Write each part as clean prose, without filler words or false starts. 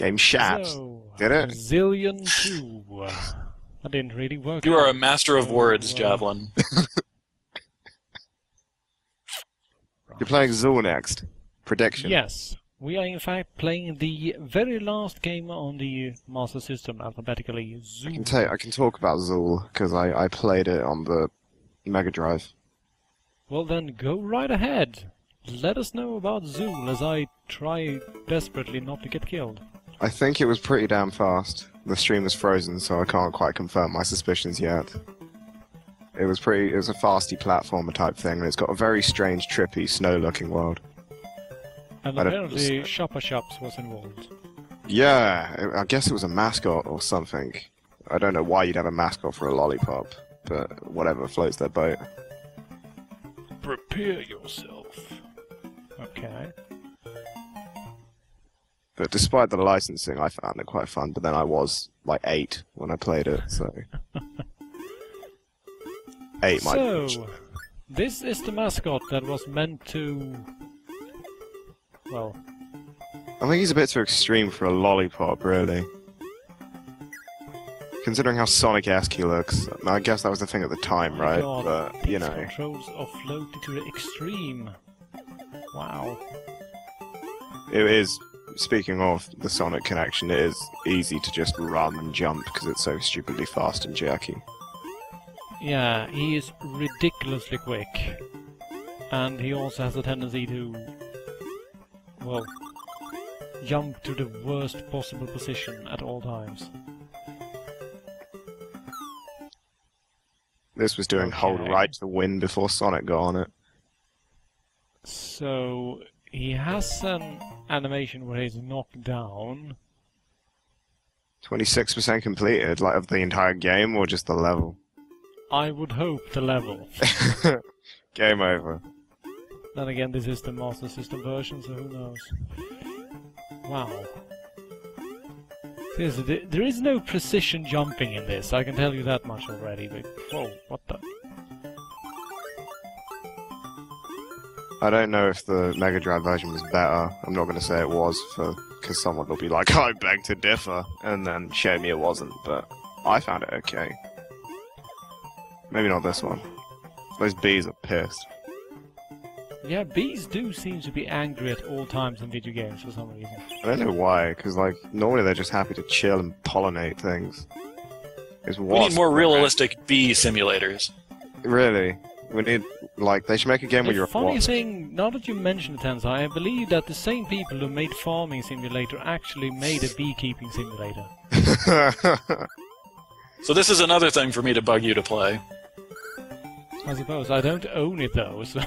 Game shat. So, Did it? Zillion 2. That didn't really work. You are a master of words, Javelin. You're playing Zool next. Prediction. Yes. We are in fact playing the very last game on the Master System, alphabetically Zool. I can talk about Zool, because I played it on the Mega Drive. Well then, go right ahead. Let us know about Zool as I try desperately not to get killed. I think it was pretty damn fast. The stream was frozen, so I can't quite confirm my suspicions yet. It was a fasty platformer type thing, and it's got a very strange, trippy, snow-looking world. And apparently Shoppa Shops was involved. Yeah, I guess it was a mascot or something. I don't know why you'd have a mascot for a lollipop, but whatever floats their boat. Prepare yourself. Okay. But despite the licensing, I found it quite fun, but then I was, like, 8 when I played it, so... 8 might be. So, this is the mascot that was meant to... Well... I think he's a bit too extreme for a lollipop, really. Considering how Sonic-esque he looks. I guess that was the thing at the time, right? God, but, you know... controls are floated to the extreme. Wow. It is, speaking of the Sonic connection, it is easy to just run and jump because it's so stupidly fast and jerky. Yeah, he is ridiculously quick. And he also has a tendency to... well... jump to the worst possible position at all times. This was doing hold right to the win before Sonic got on it. So, he has an animation where he's knocked down. 26% completed, like of the entire game or just the level? I would hope the level. Game over. Then again, this is the Master System version, so who knows. Wow. Seriously, there is no precision jumping in this, I can tell you that much already, but... whoa, what the... I don't know if the Mega Drive version was better. I'm not going to say it was, because someone will be like, I beg to differ, and then show me it wasn't, but I found it okay. Maybe not this one. Those bees are pissed. Yeah, bees do seem to be angry at all times in video games for some reason. I don't know why, because like normally they're just happy to chill and pollinate things. We need more realistic bee simulators. Really? We need, like, they should make a game where you're a funny wasp. thing, now that you mention it, Tensai, I believe that the same people who made Farming Simulator actually made a beekeeping simulator. So this is another thing for me to bug you to play. I suppose. I don't own it though, so...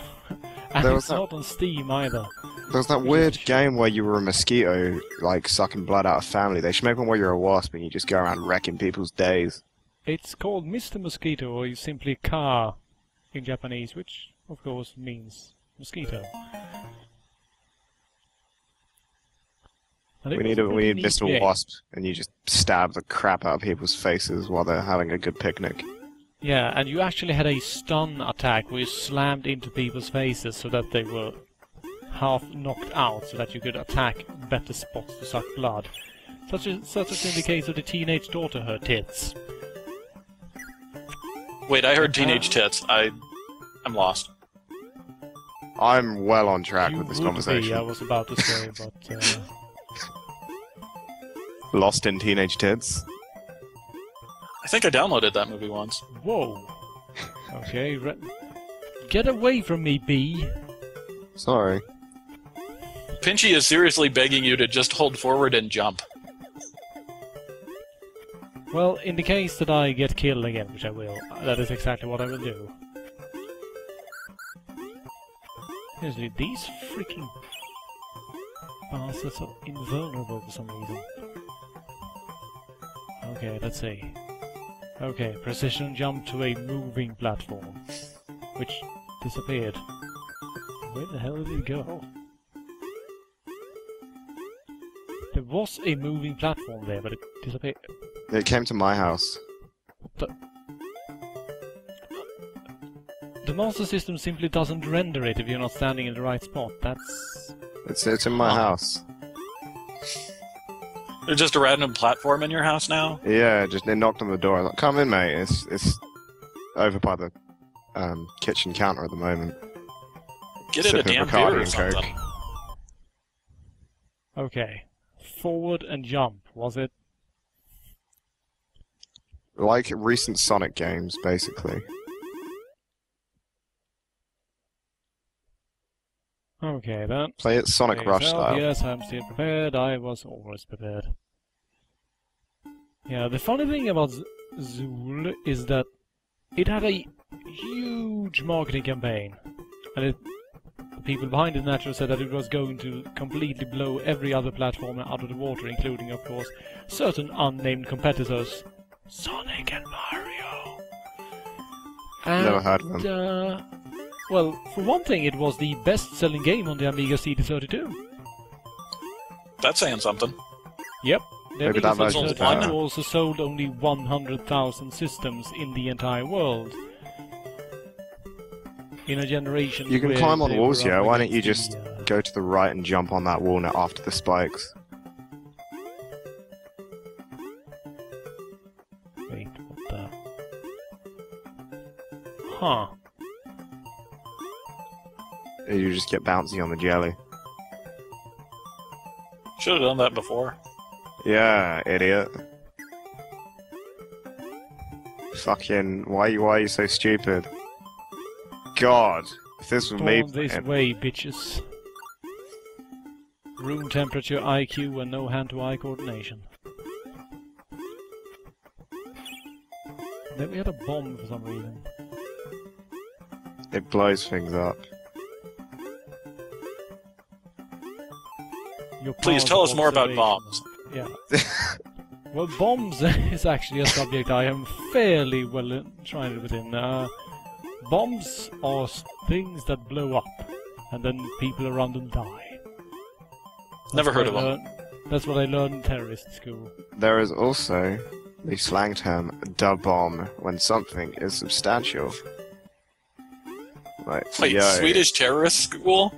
and it's not on Steam either. There was that weird game where you were a mosquito, like, sucking blood out of family. They should make one where you're a wasp and you just go around wrecking people's days. It's called Mr. Mosquito, or simply Ka in Japanese, which, of course, means mosquito. We need Mr. Wasp, and you just stab the crap out of people's faces while they're having a good picnic. Yeah, and you actually had a stun attack where you slammed into people's faces so that they were half knocked out, so that you could attack better spots to suck blood. Such as in the case of the teenage daughter, her tits. Wait, I heard teenage tits. I'm lost. I'm well on track with this conversation. I was about to say, but... Lost in Teenage Tits? I think I downloaded that movie once. Whoa. Okay, get away from me, bee! Sorry. Pinchy is seriously begging you to just hold forward and jump. Well, in the case that I get killed again, which I will, that is exactly what I will do. Seriously, these freaking bastards are invulnerable for some reason. Okay, let's see. Okay, precision jump to a moving platform, which disappeared. Where the hell did it go? There was a moving platform there, but it disappeared. It came to my house. The Master System simply doesn't render it if you're not standing in the right spot. That's... It's in my house. There's just a random platform in your house now? Yeah, just they knocked on the door. Like, come in, mate. It's over by the kitchen counter at the moment. Get it a Sipping damn Bacardi beer or and Coke. something. Okay. Forward and jump, was it? Like recent Sonic games, basically. Okay, then. Play it Sonic Play Rush yourself. style. Yes, I'm still prepared. I was always prepared. Yeah, the funny thing about Zool is that it had a huge marketing campaign. And the people behind it naturally said that it was going to completely blow every other platform out of the water, including, of course, certain unnamed competitors. Sonic and Mario. And, Never heard of them. well, for one thing, it was the best-selling game on the Amiga CD32. That's saying something. Yep. The Maybe Amiga that version's CD32 better. also sold only 100,000 systems in the entire world. In a generation You can where climb on they walls, were yeah? up Why don't you against just the, go to the right and jump on that walnut after the spikes? Wait, what the... Huh. You just get bouncy on the jelly. Should have done that before. Yeah, idiot. Fucking, why are you so stupid? God, if this was me Storm this playing- way, bitches. Room temperature, IQ, and no hand-to-eye coordination. Then we had a bomb for some reason. it blows things up. Your Please powers tell of us more about observation. bombs. Yeah. Well, bombs is actually a subject I am fairly well enshrined within. Bombs are things that blow up, and then people around them die. Never heard of them. That's what I learned in terrorist school. There is also the slang term "da bomb" when something is substantial. Like, Wait, yo, Swedish terrorist school?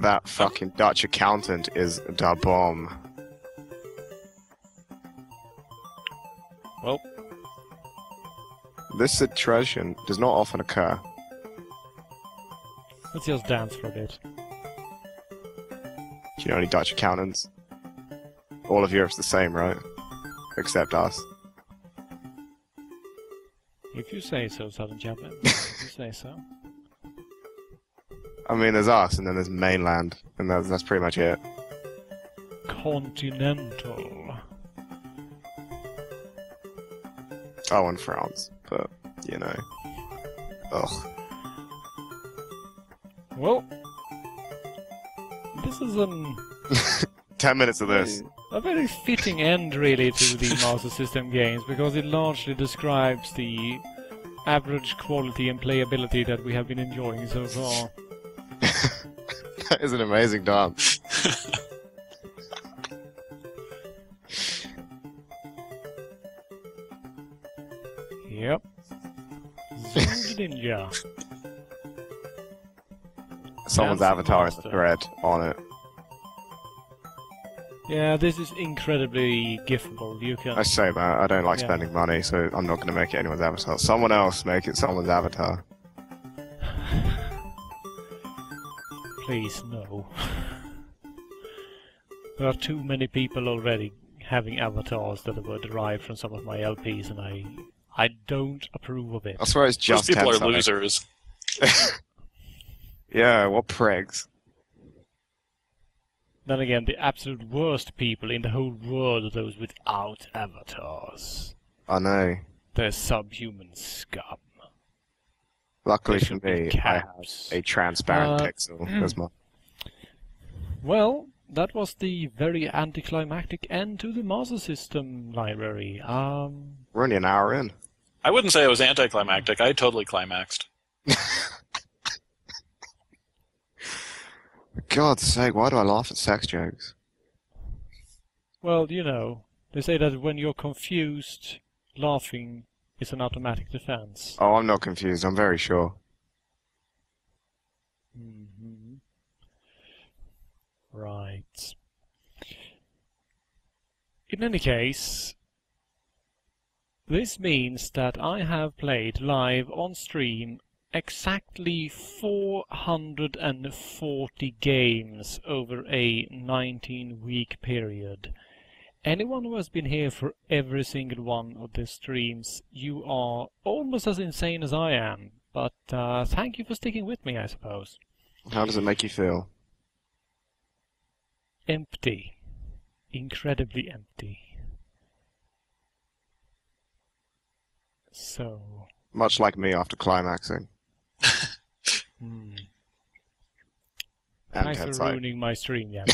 that fucking Dutch accountant is da bomb. Well, This situation does not often occur. let's just dance for a bit. Do you know any Dutch accountants? All of Europe's the same, right? Except us. If you say so, Southern Champion. If you say so. I mean, there's us, and then there's mainland, and that's pretty much it. Continental. Oh, and France, but, you know. Ugh. Well, this is 10 minutes of this. a very fitting end, really, to the Master System games, because it largely describes the average quality and playability that we have been enjoying so far. That is an amazing dance. Yep. Zool Ninja. Someone's Dancing avatar in the master. thread on it. Yeah, this is incredibly giftable. You can... I say that, I don't like Yeah. spending money, so I'm not going to make it anyone's avatar. Someone else make it someone's avatar. Please, no. There are too many people already having avatars that were derived from some of my LPs, and I don't approve of it. I swear it's Those just people are hentai. losers. Yeah, what prigs. Then again, the absolute worst people in the whole world are those without avatars. I know. They're subhuman scum. Luckily They for should be me, I have caps. a transparent Uh, pixel as my... Well, that was the very anticlimactic end to the Master System library. We're only an hour in. I wouldn't say it was anticlimactic. I totally climaxed. For God's sake, why do I laugh at sex jokes? Well, you know, they say that when you're confused, laughing is an automatic defense. Oh, I'm not confused, I'm very sure. Right. In any case, this means that I have played live on stream exactly 440 games over a 19-week period. Anyone who has been here for every single one of the streams, you are almost as insane as I am. But thank you for sticking with me, I suppose. How does it make you feel? Empty. Incredibly empty. So... Much like me after climaxing. And Thanks for Tensai. ruining my stream, yeah.